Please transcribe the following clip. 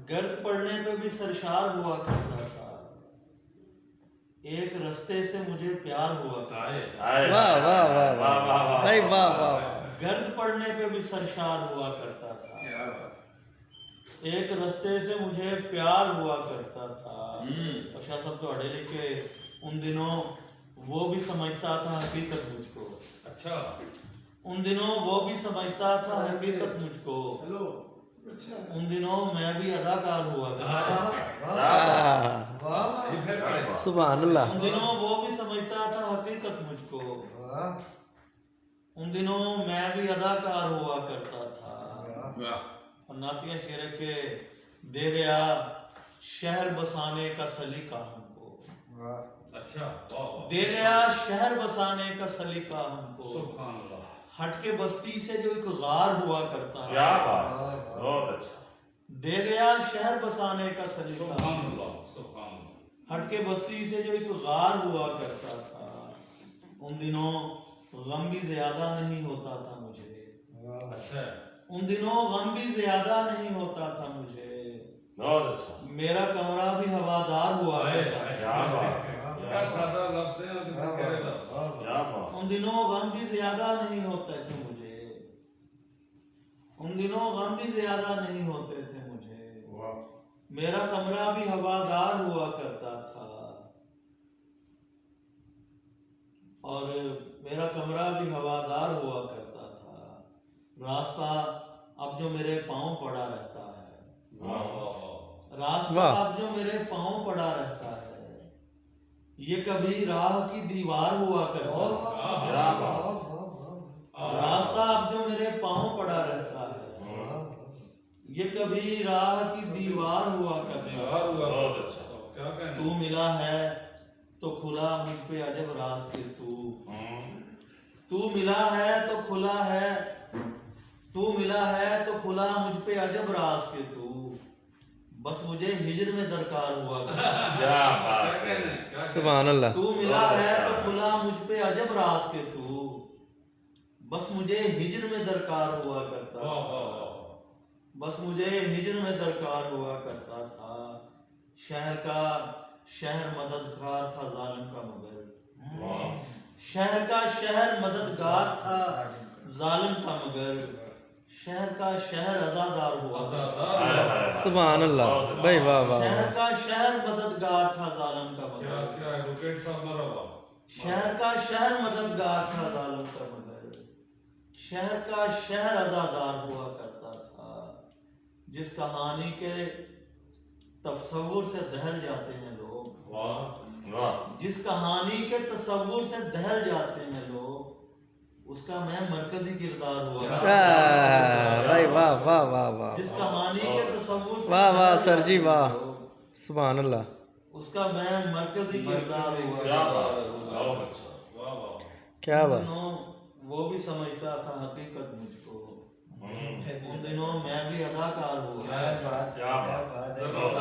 گرد پڑنے پہ بھی سرشار ہوا کرتا تھا، ایک رستے سے مجھے پیار ہوا کرتا تھا۔ واہ واہ واہ واہ بھائی، واہ واہ واہ۔ گرد پڑنے پہ بھی سرشار ہوا کرتا تھا، ایک رستے سے مجھے پیار ہوا کرتا تھا۔ اور شاہ صاحب تو اڑے لکھے ان دنوں وہ بھی سمجھتا تھا حقیقت مجھ کو، اچھا ان دنوں وہ بھی سمجھتا تھا حقیقت مجھ کو، ان دنوں میں بھی اداکار ہوا کرتا تھا۔ سبحان اللہ۔ ان دنوں وہ بھی سمجھتا تھا حقیقت مجھ کو، ان دنوں میں بھی اداکار ہوا کرتا تھا۔ اور نعتیہ شعر ہے کہ دے گیا شہر بسانے کا سلیقہ ہم کو، اچھا دے گیا شہر بسانے کا سلیقہ ہم کو، سبحان اللہ، ہٹ کے بستی سے جو ایک غار ہوا کرتا ہے، کیا بات، بہت اچھا، دے گیا شہر بسانے کا سلیقہ، سبحان اللہ، سبحان اللہ، ہٹ کے بستی سے جو ایک غار ہوا کرتا تھا، ان دنوں غم بھی زیادہ نہیں ہوتا تھا مجھے، اچھا ان دنوں غم بھی زیادہ نہیں ہوتا تھا مجھے، بہت اچھا، میرا کمرہ بھی ہوادار ہوا کرتا تھا، کیا بات، کیا سادہ لفظ ہے اور کتنے گہرے لفظ ہیں۔ کیا بات، ان دنوں غم بھی زیادہ نہیں ہوتے تھے مجھے، ان دنوں غم بھی زیادہ نہیں ہوتے تھے مجھے، میرا کمرہ بھی ہوادار ہوا کرتا تھا، اور میرا کمرہ بھی ہوادار ہوا کرتا تھا، راستہ اب جو میرے پاؤں پڑا رہتا ہے، راستہ اب جو میرے پاؤں پڑا رہتا ہے، یہ کبھی راہ کی دیوار ہوا کرتا تھا، کیا بات، راستہ اب جو میرے پاؤں پڑا رہتا ہے، یہ کبھی راہ کی دیوار ہوا کرتا ہے، بہت اچھا، کیا کہنا، تو ملا ہے تو کھلا مجھ پہ عجب راز کے تو ملا ہے تو کھلا ہے، تو ملا ہے تو کھلا مجھ پہ عجب راز کے تو، بس مجھے ہجر میں درکار ہوا کرتا ہے، کیا کیا بات، کہنا ہے، کیا سبحان اللہ۔ تو ملا ہے تو کھلا مجھ پہ عجب راز کے تو، بس مجھے ہجر میں درکار ہوا کرتا تھا، بس مجھے ہجر میں درکار ہوا کرتا تھا، شہر کا شہر مددگار تھا ظالم کا مگر، شہر کا شہر مددگار تھا ظالم کا مگر، شہر کا شہر عزادار ہوا کرتا تھا، سبحان اللہ بھائی، واہ واہ شہر واہ۔ کا شہر مددگار تھا ظالم کا کیا مگر، کیا ایڈوکیٹ صاحب مرحبا، شہر کا شہر مددگار تھا ظالم کا مگر، شہر کا شہر عزادار ہوا کرتا تھا، جس کہانی کے تصور سے دہل جاتے ہیں لوگ، واہ، جس کہانی کے تصور سے دہل جاتے ہیں لوگ، اس کا میں مرکزی کردار ہوا کرتا تھا، بھائی واہ واہ واہ واہ جس کہانی کے تصور سے واہ واہ دہل سر جی، جاتے ہیں واہ، لوگ، سبحان اللہ۔ اس کا میں مرکزی کردار ہوا کیا کرتا بات، تھا۔ بہت اچھا، واہ واہ، کیا ان بات، دنوں وہ بھی سمجھتا تھا حقیقت مجھ کو، ان دنوں میں بھی اداکار ہوا، کیا بات، بہت